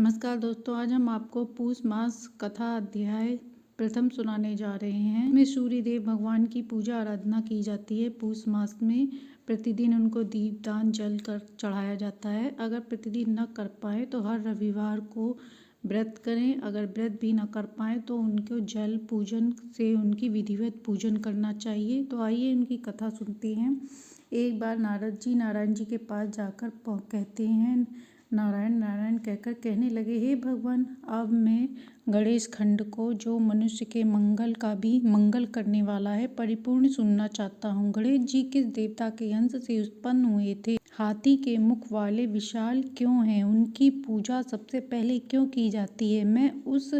नमस्कार दोस्तों, आज हम आपको पूष मास कथा अध्याय प्रथम सुनाने जा रहे हैं। में सूर्य देव भगवान की पूजा आराधना की जाती है। पूष मास में प्रतिदिन उनको दीपदान जल कर चढ़ाया जाता है। अगर प्रतिदिन न कर पाए तो हर रविवार को व्रत करें। अगर व्रत भी न कर पाए तो उनको जल पूजन से उनकी विधिवत पूजन करना चाहिए। तो आइए उनकी कथा सुनते हैं। एक बार नारद जी नारायण जी के पास जाकर कहते हैं, नारायण नारायण कहकर कहने लगे, हे भगवान, अब मैं गणेश खंड को, जो मनुष्य के मंगल का भी मंगल करने वाला है, परिपूर्ण सुनना चाहता हूँ। गणेश जी किस देवता के अंश से उत्पन्न हुए थे? हाथी के मुख वाले विशाल क्यों हैं? उनकी पूजा सबसे पहले क्यों की जाती है? मैं उस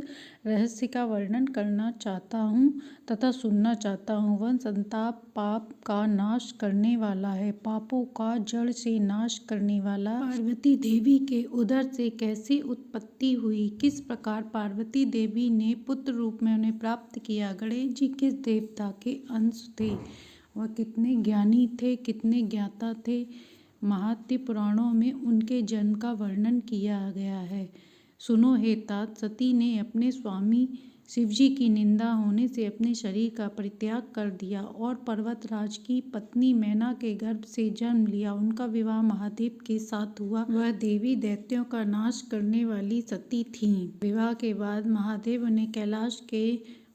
रहस्य का वर्णन करना चाहता हूँ तथा सुनना चाहता हूँ। वह संताप पाप का नाश करने वाला है, पापों का जड़ से नाश करने वाला। पार्वती देवी के उदर से कैसे उत्पत्ति हुई? किस प्रकार पार्वती देवी ने पुत्र रूप में उन्हें प्राप्त किया? गणेश जी किस देवता के अंश थे? वह कितने ज्ञानी थे, कितने ज्ञाता थे? महात्म्य पुराणों में उनके जन्म का वर्णन किया गया है। सुनो हे तात, सती ने अपने स्वामी शिवजी की निंदा होने से अपने शरीर का परित्याग कर दिया और पर्वतराज की पत्नी मैना के गर्भ से जन्म लिया। उनका विवाह महादेव के साथ हुआ। वह देवी दैत्यों का नाश करने वाली सती थीं। विवाह के बाद महादेव उन्हें कैलाश के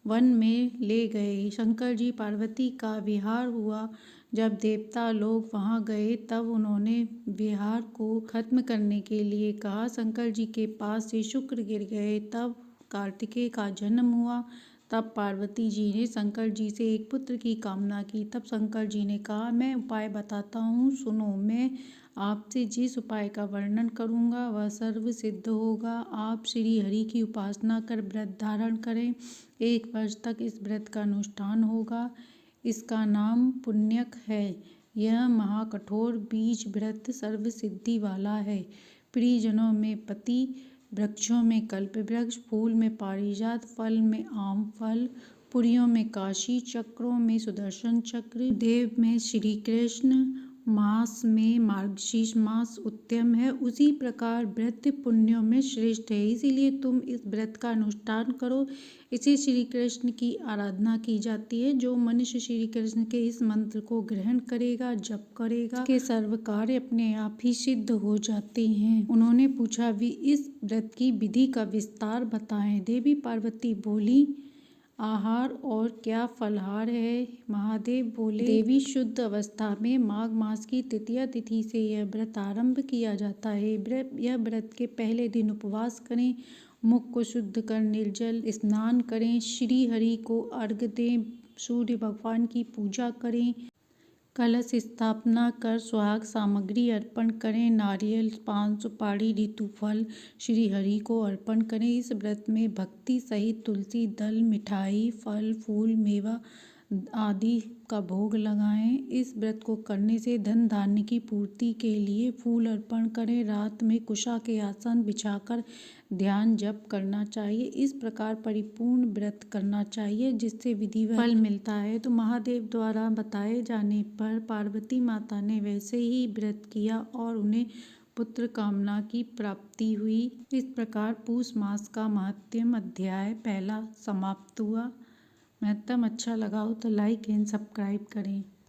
वन में ले गए। शंकर जी पार्वती का विहार हुआ। जब देवता लोग वहां गए तब उन्होंने विहार को खत्म करने के लिए कहा। शंकर जी के पास से शुक्र गिर गए। तब कार्तिकेय का जन्म हुआ। तब पार्वती जी ने शंकर जी से एक पुत्र की कामना की। तब शंकर जी ने कहा, मैं उपाय बताता हूँ, सुनो। मैं आपसे जिस उपाय का वर्णन करूँगा वह सर्व सिद्ध होगा। आप श्री हरि की उपासना कर व्रत धारण करें। 1 वर्ष तक इस व्रत का अनुष्ठान होगा। इसका नाम पुण्यक है। यह महाकठोर बीज व्रत सर्व सिद्धि वाला है। प्रियजनों में पति, वृक्षों में कल्प वृक्ष, फूल में पारिजात, फल में आम फल, पुरियों में काशी, चक्रों में सुदर्शन चक्र, देव में श्री कृष्ण, मास में मार्गशीर्ष मास उत्तम है। उसी प्रकार व्रत पुण्यों में श्रेष्ठ है। इसीलिए तुम इस व्रत का अनुष्ठान करो। इसे श्री कृष्ण की आराधना की जाती है। जो मनुष्य श्री कृष्ण के इस मंत्र को ग्रहण करेगा, जप करेगा, के सर्व कार्य अपने आप ही सिद्ध हो जाते हैं। उन्होंने पूछा, भी इस व्रत की विधि का विस्तार बताएं। देवी पार्वती बोली, आहार और क्या फलहार है? महादेव बोले, देवी शुद्ध अवस्था में माघ मास की तृतीया तिथि से यह व्रत आरंभ किया जाता है। यह व्रत के पहले दिन उपवास करें, मुख को शुद्ध कर निर्जल स्नान करें, श्री हरि को अर्घ्य दें, सूर्य भगवान की पूजा करें, कलश स्थापना कर सुहाग सामग्री अर्पण करें, नारियल, पान, सुपारी, ऋतु फल श्री हरि को अर्पण करें। इस व्रत में भक्ति सहित तुलसी दल, मिठाई, फल, फूल, मेवा आदि का भोग लगाएं। इस व्रत को करने से धन धान्य की पूर्ति के लिए फूल अर्पण करें। रात में कुशा के आसन बिछाकर ध्यान जप करना चाहिए। इस प्रकार परिपूर्ण व्रत करना चाहिए जिससे विधिवत फल मिलता है। तो महादेव द्वारा बताए जाने पर पार्वती माता ने वैसे ही व्रत किया और उन्हें पुत्र कामना की प्राप्ति हुई। इस प्रकार पूष मास का महात्म्य अध्याय पहला समाप्त हुआ। महत्तम अच्छा लगा हो तो लाइक एंड सब्सक्राइब करें।